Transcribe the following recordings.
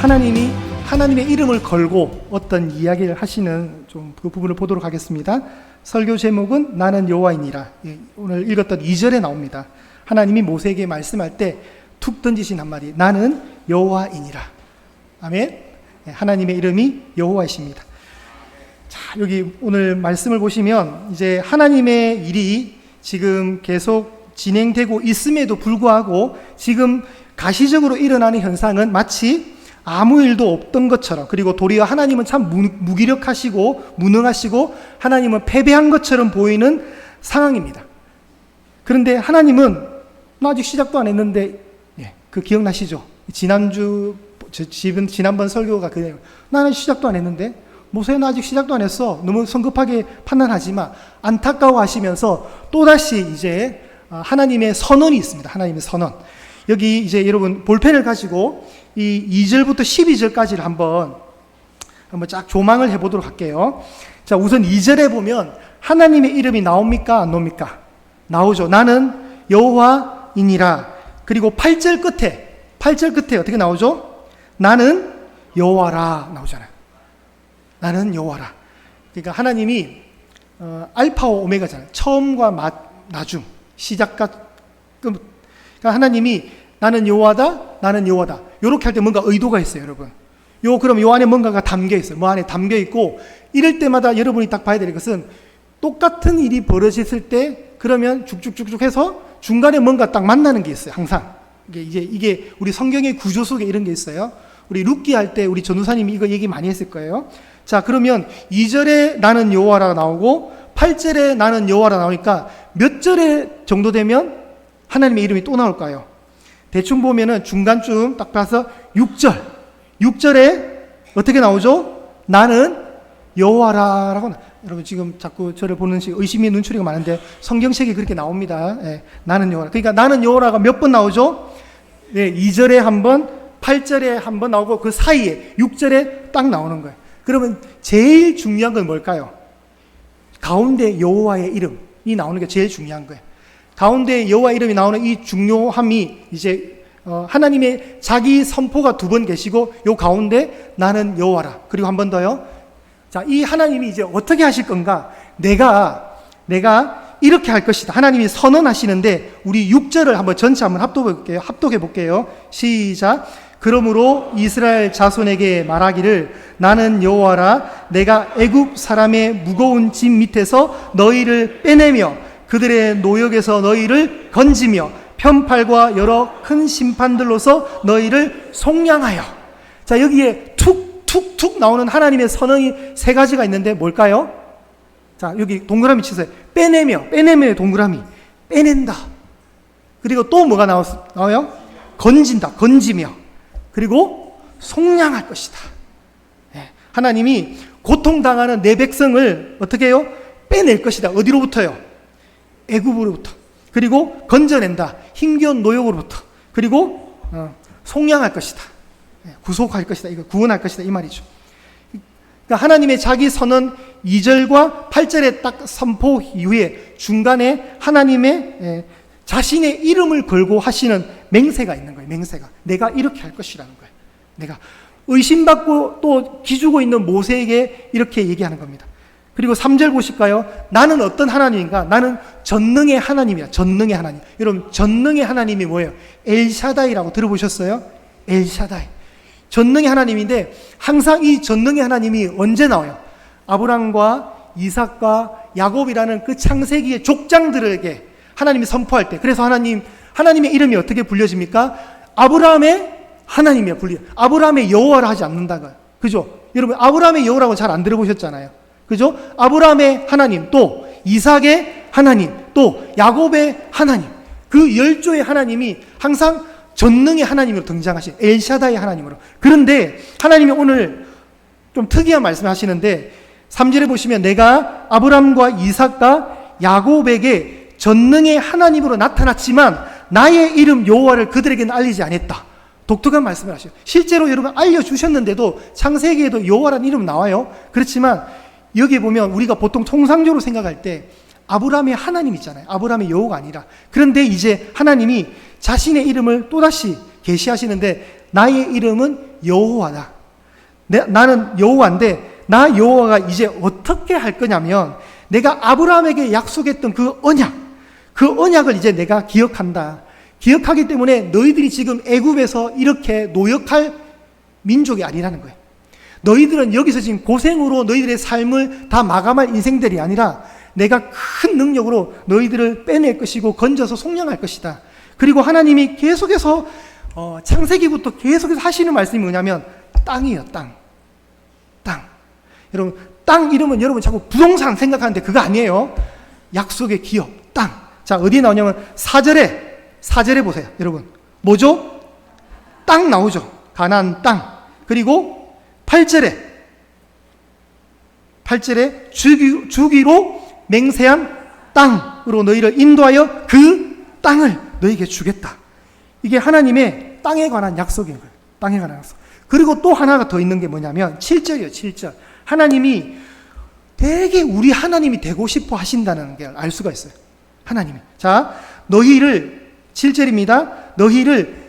하나님의 이름을 걸고 어떤 이야기를 하시는 좀 그 부분을 보도록 하겠습니다. 설교 제목은 나는 여호와이니라. 오늘 읽었던 2절에 나옵니다. 하나님이 모세에게 말씀할 때 툭 던지신 한마디, 나는 여호와이니라. 아멘. 하나님의 이름이 여호와이십니다. 자, 여기 오늘 말씀을 보시면 이제 하나님의 일이 지금 계속 진행되고 있음에도 불구하고 지금 가시적으로 일어나는 현상은 마치 아무 일도 없던 것처럼, 그리고 도리어 하나님은 참 무기력하시고 무능하시고 하나님은 패배한 것처럼 보이는 상황입니다. 그런데 하나님은 아직 시작도 안 했는데, 그 기억나시죠? 지난번 설교가 그래요. 나는 시작도 안 했는데, 모세는 아직 시작도 안 했어. 너무 성급하게 판단하지만 안타까워하시면서 또다시 이제 하나님의 선언이 있습니다. 하나님의 선언. 여기 이제 여러분 볼펜을 가지고 이 2절부터 12절까지를 한번 쫙 조망을 해보도록 할게요. 자, 우선 2절에 보면 하나님의 이름이 나옵니까? 안 나옵니까? 나오죠. 나는 여호와이니라. 그리고 8절 끝에 어떻게 나오죠? 나는 여호와라 나오잖아요. 나는 여호와라. 그러니까 하나님이 알파와 오메가잖아요. 처음과 나중, 시작과 끝. 그러니까 하나님이 나는 여호와다, 나는 여호와다. 이렇게 할 때 뭔가 의도가 있어요, 여러분. 그럼 요 안에 뭔가가 담겨 있어요. 뭐 안에 담겨 있고, 이럴 때마다 여러분이 딱 봐야 될 것은 똑같은 일이 벌어졌을 때 그러면 쭉쭉쭉쭉 해서 중간에 뭔가 딱 만나는 게 있어요, 항상. 이게 우리 성경의 구조 속에 이런 게 있어요. 우리 룻기 할 때 우리 전도사님이 이거 얘기 많이 했을 거예요. 자, 그러면 2절에 나는 여호와라 나오고 8절에 나는 여호와라 나오니까 몇 절에 정도 되면 하나님의 이름이 또 나올까요? 대충 보면은 중간쯤 딱 봐서 6절에 어떻게 나오죠? 나는 여호와라라고. 여러분 지금 자꾸 저를 보는 의심의 눈초리가 많은데 성경책에 그렇게 나옵니다. 나는 여호와라. 그러니까 나는 여호와라가 몇 번 나오죠? 2절에 한 번, 8절에 한 번 나오고 그 사이에 6절에 딱 나오는 거예요. 그러면 제일 중요한 건 뭘까요? 가운데 여호와의 이름이 나오는 게 제일 중요한 거예요. 가운데 여호와 이름이 나오는 이 중요함이 이제 하나님의 자기 선포가 2번 계시고 요 가운데 나는 여호와라. 그리고 한 번 더요. 자, 이 하나님이 이제 어떻게 하실 건가? 내가 이렇게 할 것이다. 하나님이 선언하시는데 우리 6절을 한번 전체 한번 합독해 볼게요. 시작. 그러므로 이스라엘 자손에게 말하기를 나는 여호와라. 내가 애굽 사람의 무거운 짐 밑에서 너희를 빼내며 그들의 노역에서 너희를 건지며 편팔과 여러 큰 심판들로서 너희를 속량하여. 자, 여기에 툭툭툭 나오는 하나님의 선언이 3가지가 있는데 뭘까요? 자, 여기 동그라미 치세요. 빼내며의 동그라미. 빼낸다. 그리고 또 뭐가 나와요? 건진다. 건지며. 그리고 속량할 것이다. 하나님이 고통당하는 내 백성을 어떻게 해요? 빼낼 것이다. 어디로부터요? 애굽으로부터. 그리고 건져낸다. 힘겨운 노역으로부터. 그리고 속량할 것이다. 구속할 것이다. 이거 구원할 것이다. 이 말이죠. 그러니까 하나님의 자기 선언 2절과 8절의 딱 선포 이후에 중간에 하나님의 자신의 이름을 걸고 하시는 맹세가 있는 거예요. 맹세가. 내가 이렇게 할 것이라는 거예요. 내가 의심받고 또 기죽고 있는 모세에게 이렇게 얘기하는 겁니다. 그리고 3절 보실까요? 나는 어떤 하나님인가? 나는 전능의 하나님이야. 전능의 하나님. 여러분, 전능의 하나님이 뭐예요? 엘샤다이라고 들어보셨어요? 엘샤다이. 전능의 하나님인데 항상 이 전능의 하나님이 언제 나와요? 아브람과 이삭과 야곱이라는 그 창세기의 족장들에게 하나님이 선포할 때. 그래서 하나님의 이름이 어떻게 불려집니까? 아브라함의 하나님이야 불려. 아브라함의 여호와라 하지 않는다고요. 그죠? 여러분, 아브라함의 여호와라고 잘 안 들어보셨잖아요. 그죠? 아브라함의 하나님, 또 이삭의 하나님, 또 야곱의 하나님. 그 10조의 하나님이 항상 전능의 하나님으로 등장하신 엘샤다의 하나님으로. 그런데 하나님이 오늘 좀 특이한 말씀을 하시는데 3절에 보시면 내가 아브람과 이삭과 야곱에게 전능의 하나님으로 나타났지만 나의 이름 여호와를 그들에게는 알리지 않았다. 독특한 말씀을 하셔요. 실제로 여러분 알려주셨는데도 창세기에도 여호와라는 이름 나와요. 그렇지만 여기 보면 우리가 보통 통상적으로 생각할 때 아브라함의 하나님 있잖아요. 아브라함의 여호가 아니라. 그런데 이제 하나님이 자신의 이름을 또다시 계시하시는데 나의 이름은 여호와다. 나는 여호와인데 나 여호와가 이제 어떻게 할 거냐면 내가 아브라함에게 약속했던 그 언약을 이제 내가 기억한다. 기억하기 때문에 너희들이 지금 애굽에서 이렇게 노역할 민족이 아니라는 거예요. 너희들은 여기서 지금 고생으로 너희들의 삶을 다 마감할 인생들이 아니라 내가 큰 능력으로 너희들을 빼낼 것이고 건져서 속량할 것이다. 그리고 하나님이 계속해서 창세기부터 계속해서 하시는 말씀이 뭐냐면 땅이에요. 땅. 여러분 땅 이러면 여러분 자꾸 부동산 생각하는데 그거 아니에요. 약속의 기업 땅. 자, 어디에 나오냐면 4절에 보세요. 여러분 뭐죠? 땅 나오죠. 가나안 땅. 그리고 8절에 주기로 맹세한 땅으로 너희를 인도하여 그 땅을 너희에게 주겠다. 이게 하나님의 땅에 관한 약속인 거예요. 땅에 관한 약속. 그리고 또 하나가 더 있는 게 뭐냐면 7절이에요. 7절. 하나님이 되게 우리 하나님이 되고 싶어 하신다는 걸 알 수가 있어요. 하나님이. 자, 너희를 7절입니다. 너희를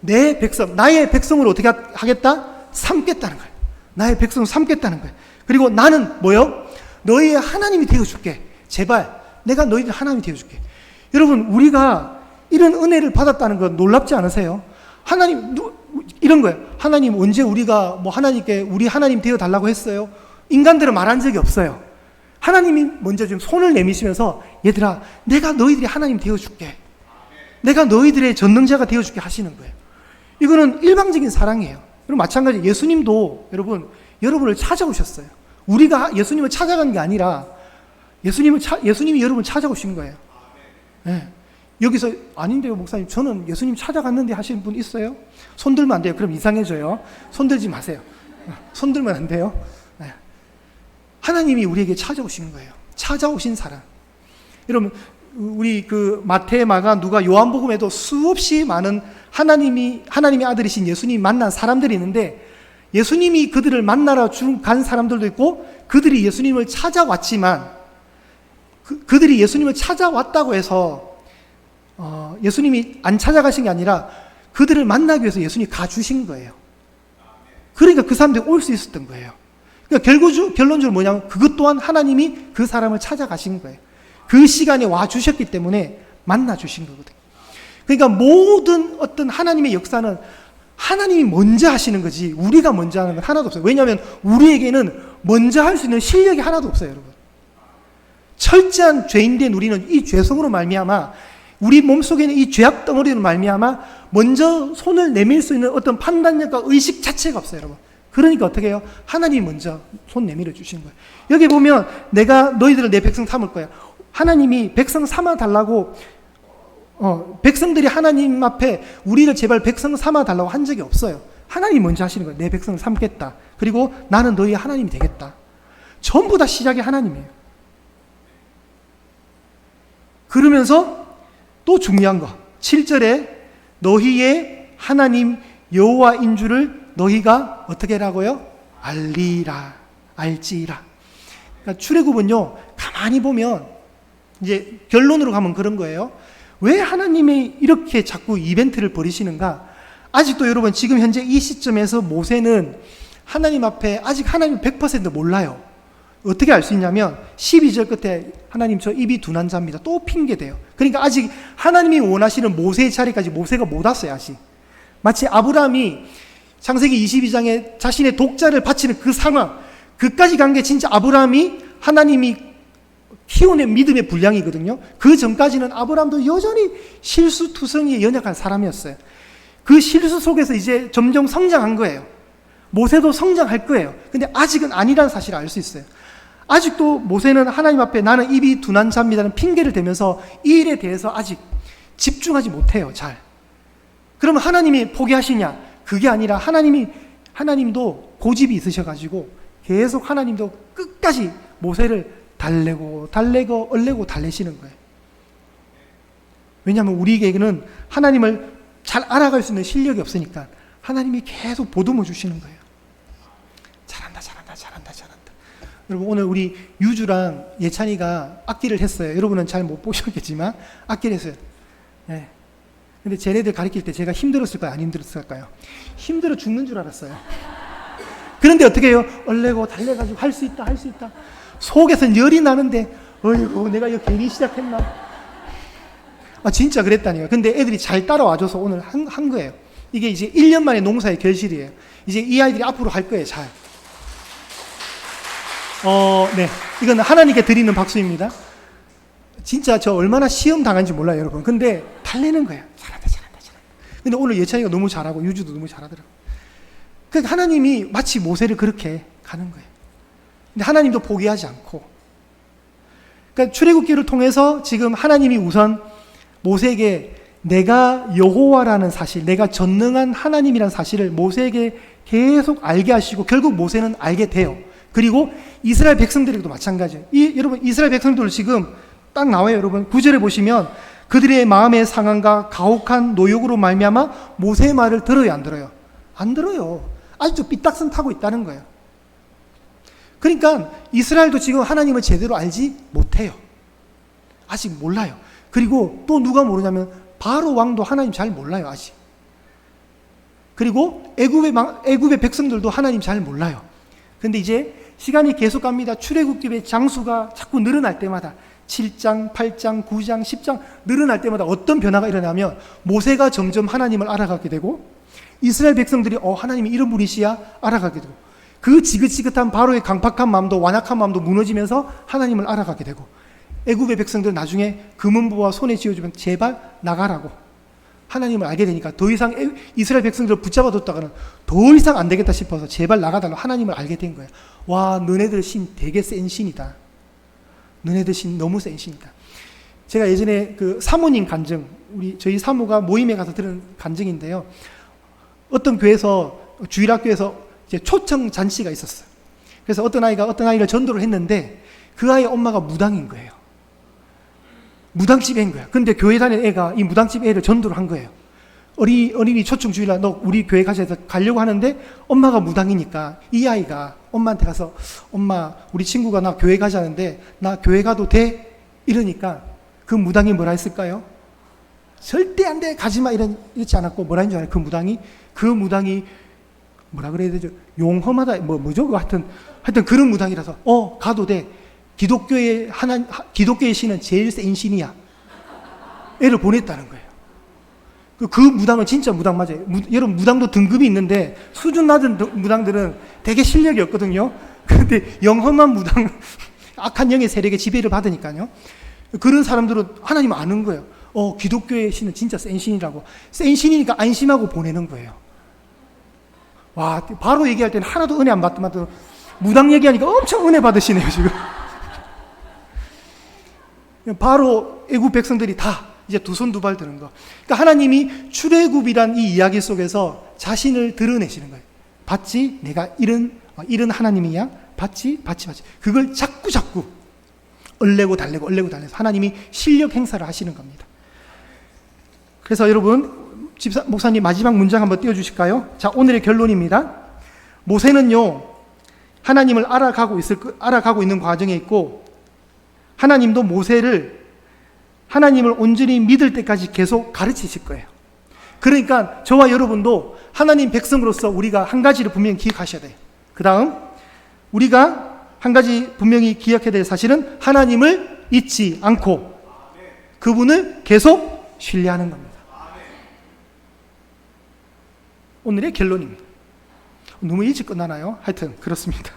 내 백성, 나의 백성으로 어떻게 하겠다? 삼겠다는 거예요. 나의 백성을 삼겠다는 거예요. 그리고 나는 뭐요? 너희의 하나님이 되어줄게. 제발 내가 너희들 하나님이 되어줄게. 여러분 우리가 이런 은혜를 받았다는 건 놀랍지 않으세요? 하나님 이런 거예요. 하나님 언제 우리가 뭐 하나님께 우리 하나님 되어달라고 했어요? 인간들은 말한 적이 없어요. 하나님이 먼저 좀 손을 내미시면서 얘들아 내가 너희들이 하나님 되어줄게. 내가 너희들의 전능자가 되어줄게 하시는 거예요. 이거는 일방적인 사랑이에요. 그리고 마찬가지 예수님도 여러분을 찾아오셨어요. 우리가 예수님을 찾아간 게 아니라 예수님이 여러분을 찾아오신 거예요. 네. 여기서 아닌데요 목사님 저는 예수님 찾아갔는데 하시는 분 있어요? 손들면 안 돼요. 그럼 이상해져요. 손들지 마세요. 손들면 안 돼요. 네. 하나님이 우리에게 찾아오신 거예요. 찾아오신 사람. 여러분 우리 그 마태, 마가, 누가, 요한복음에도 수없이 많은 하나님의 아들이신 예수님이 만난 사람들이 있는데 예수님이 그들을 만나러 간 사람들도 있고 그들이 예수님을 찾아왔지만 그들이 예수님을 찾아왔다고 해서 예수님이 안 찾아가신 게 아니라 그들을 만나기 위해서 예수님이 가주신 거예요. 그러니까 그 사람들이 올 수 있었던 거예요. 그러니까 결론적으로 뭐냐면 그것 또한 하나님이 그 사람을 찾아가신 거예요. 그 시간에 와주셨기 때문에 만나주신 거거든요. 그러니까 모든 어떤 하나님의 역사는 하나님이 먼저 하시는 거지 우리가 먼저 하는 건 하나도 없어요. 왜냐하면 우리에게는 먼저 할 수 있는 실력이 하나도 없어요. 여러분 철저한 죄인된 우리는 이 죄성으로 말미암아 우리 몸속에 있는 이 죄악 덩어리로 말미암아 먼저 손을 내밀 수 있는 어떤 판단력과 의식 자체가 없어요. 여러분 그러니까 어떻게 해요? 하나님이 먼저 손 내밀어 주신 거예요. 여기 보면 내가 너희들을 내 백성 삼을 거야. 하나님이 백성 삼아 달라고 백성들이 하나님 앞에 우리를 제발 백성 삼아 달라고 한 적이 없어요. 하나님이 먼저 하시는 거예요. 내 백성을 삼겠다. 그리고 나는 너희의 하나님이 되겠다. 전부 다 시작이 하나님이에요. 그러면서 또 중요한 거 7절에 너희의 하나님 여호와인 줄을 너희가 어떻게 하라고요? 알지라. 그러니까 출애굽은요 가만히 보면 이제 결론으로 가면 그런 거예요. 왜 하나님이 이렇게 자꾸 이벤트를 벌이시는가? 아직도 여러분 지금 현재 이 시점에서 모세는 하나님 앞에 아직 하나님 100% 몰라요. 어떻게 알 수 있냐면 12절 끝에 하나님 저 입이 둔한 자입니다. 또 핑계대요. 그러니까 아직 하나님이 원하시는 모세의 자리까지 모세가 못 왔어요. 아직. 마치 아브라함이 창세기 22장에 자신의 독자를 바치는 그 상황 그까지 간 게 진짜 아브라함이 하나님이 키워낸 믿음의 분량이거든요. 그 전까지는 아브라함도 여전히 실수투성이에 연약한 사람이었어요. 그 실수 속에서 이제 점점 성장한 거예요. 모세도 성장할 거예요. 근데 아직은 아니라는 사실을 알 수 있어요. 아직도 모세는 하나님 앞에 나는 입이 둔한 자입니다는 핑계를 대면서 이 일에 대해서 아직 집중하지 못해요. 잘. 그러면 하나님이 포기하시냐? 그게 아니라 하나님도 고집이 있으셔가지고 계속 하나님도 끝까지 모세를 달래고 달래시는 거예요. 왜냐하면 우리에게는 하나님을 잘 알아갈 수 있는 실력이 없으니까 하나님이 계속 보듬어 주시는 거예요. 잘한다. 여러분 오늘 우리 유주랑 예찬이가 악기를 했어요. 여러분은 잘 못 보셨겠지만 악기를 했어요. 네. 근데 쟤네들 가르칠 때 제가 힘들었을까요? 안 힘들었을까요? 힘들어 죽는 줄 알았어요. 그런데 어떻게 해요? 얼레고 달래가지고 할 수 있다, 할 수 있다. 속에서 열이 나는데, 어이구, 내가 이거 괜히 시작했나? 진짜 그랬다니요. 근데 애들이 잘 따라와줘서 오늘 한 거예요. 이게 이제 1년 만에 농사의 결실이에요. 이제 이 아이들이 앞으로 할 거예요, 잘. 네. 이건 하나님께 드리는 박수입니다. 진짜 저 얼마나 시험 당한지 몰라요, 여러분. 근데 달래는 거예요. 잘한다. 근데 오늘 예찬이가 너무 잘하고 유주도 너무 잘하더라고요. 그러니까 하나님이 마치 모세를 그렇게 가는 거예요. 근데 하나님도 포기하지 않고. 그러니까 출애굽기를 통해서 지금 하나님이 우선 모세에게 내가 여호와라는 사실, 내가 전능한 하나님이라는 사실을 모세에게 계속 알게 하시고 결국 모세는 알게 돼요. 그리고 이스라엘 백성들에게도 마찬가지예요. 여러분 이스라엘 백성들 지금 딱 나와요. 여러분 9절에 보시면 그들의 마음의 상한과 가혹한 노역으로 말미암아 모세의 말을 들어요, 안 들어요? 안 들어요. 아직도 삐딱선 타고 있다는 거예요. 그러니까 이스라엘도 지금 하나님을 제대로 알지 못해요. 아직 몰라요. 그리고 또 누가 모르냐면 바로 왕도 하나님 잘 몰라요, 아직. 그리고 애굽의 백성들도 하나님 잘 몰라요. 근데 이제 시간이 계속 갑니다. 출애굽기의 장수가 자꾸 늘어날 때마다 7장, 8장, 9장, 10장 늘어날 때마다 어떤 변화가 일어나면 모세가 점점 하나님을 알아가게 되고 이스라엘 백성들이 하나님이 이런 분이시야 알아가게 되고 그 지긋지긋한 바로의 강팍한 마음도 완악한 마음도 무너지면서 하나님을 알아가게 되고 애굽의 백성들 나중에 금은보와 손에 쥐어주면 제발 나가라고 하나님을 알게 되니까 더 이상 이스라엘 백성들을 붙잡아뒀다가는 더 이상 안 되겠다 싶어서 제발 나가달라고 하나님을 알게 된 거예요. 와, 너네들 신 되게 센 신이다. 너네들 신 너무 센 신이다. 제가 예전에 그 사모님 간증, 저희 사모가 모임에 가서 들은 간증인데요. 어떤 교회에서, 주일학교에서 이제 초청 잔치가 있었어요. 그래서 어떤 아이를 전도를 했는데 그 아이의 엄마가 무당인 거예요. 무당집 애인 거야. 근데 교회 다니는 애가 이 무당집 애를 전도를 한 거예요. 어린이 초청 주일날 너 우리 교회 가자 해서 가려고 하는데 엄마가 무당이니까 이 아이가 엄마한테 가서 엄마 우리 친구가 나 교회 가자는데 나 교회 가도 돼? 이러니까 그 무당이 뭐라 했을까요? 절대 안 돼 가지마 이렇지 않았고 뭐라 했는지 알아요? 그 무당이 뭐라 그래야 되죠? 용험하다 뭐죠? 하여튼 그런 무당이라서 가도 돼. 기독교의 신은 제일 센 신이야. 애를 보냈다는 거예요. 그 무당은 진짜 무당 맞아요. 여러분 무당도 등급이 있는데 수준 낮은 무당들은 되게 실력이 없거든요. 그런데 영험한 무당, 악한 영의 세력의 지배를 받으니까요. 그런 사람들은 하나님 아는 거예요. 기독교의 신은 진짜 센 신이라고. 센 신이니까 안심하고 보내는 거예요. 와, 바로 얘기할 때는 하나도 은혜 안 받더만 무당 얘기하니까 엄청 은혜 받으시네요, 지금. 바로 애굽 백성들이 다 이제 두 손 두 발 드는 거. 그러니까 하나님이 출애굽이란 이 이야기 속에서 자신을 드러내시는 거예요. 봤지? 내가 이런 하나님이야. 봤지? 그걸 자꾸 얼레고 달래고 하나님이 실력 행사를 하시는 겁니다. 그래서 여러분 목사님 마지막 문장 한번 띄워주실까요? 자, 오늘의 결론입니다. 모세는요 하나님을 알아가고 있는 과정에 있고 하나님도 모세를 하나님을 온전히 믿을 때까지 계속 가르치실 거예요. 그러니까 저와 여러분도 하나님 백성으로서 우리가 한 가지를 분명히 기억하셔야 돼요. 그 다음 우리가 한 가지 분명히 기억해야 될 사실은 하나님을 잊지 않고 그분을 계속 신뢰하는 겁니다. 오늘의 결론입니다. 너무 일찍 끝나나요? 하여튼 그렇습니다.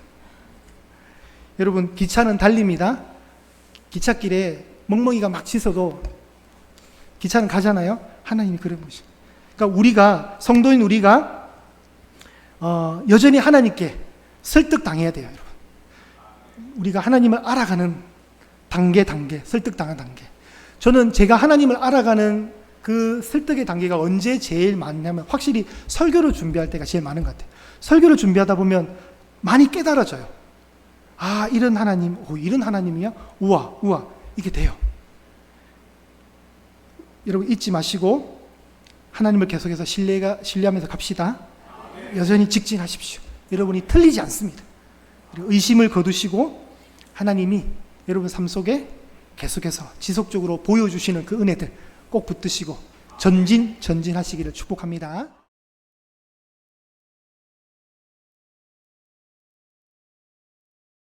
여러분 기차는 달립니다. 기찻길에 멍멍이가 막 짖어도 기차는 가잖아요. 하나님이 그런 분이시죠. 그러니까 성도인 우리가 여전히 하나님께 설득당해야 돼요, 여러분. 우리가 하나님을 알아가는 단계 설득당한 단계. 저는 제가 하나님을 알아가는 그 설득의 단계가 언제 제일 많냐면 확실히 설교를 준비할 때가 제일 많은 것 같아요. 설교를 준비하다 보면 많이 깨달아져요. 아, 이런 하나님, 이런 하나님이야? 우와, 이게 돼요. 여러분 잊지 마시고 하나님을 계속해서 신뢰하면서 갑시다. 여전히 직진하십시오. 여러분이 틀리지 않습니다. 그리고 의심을 거두시고 하나님이 여러분 삶 속에 계속해서 지속적으로 보여주시는 그 은혜들 꼭 붙드시고 전진하시기를 축복합니다.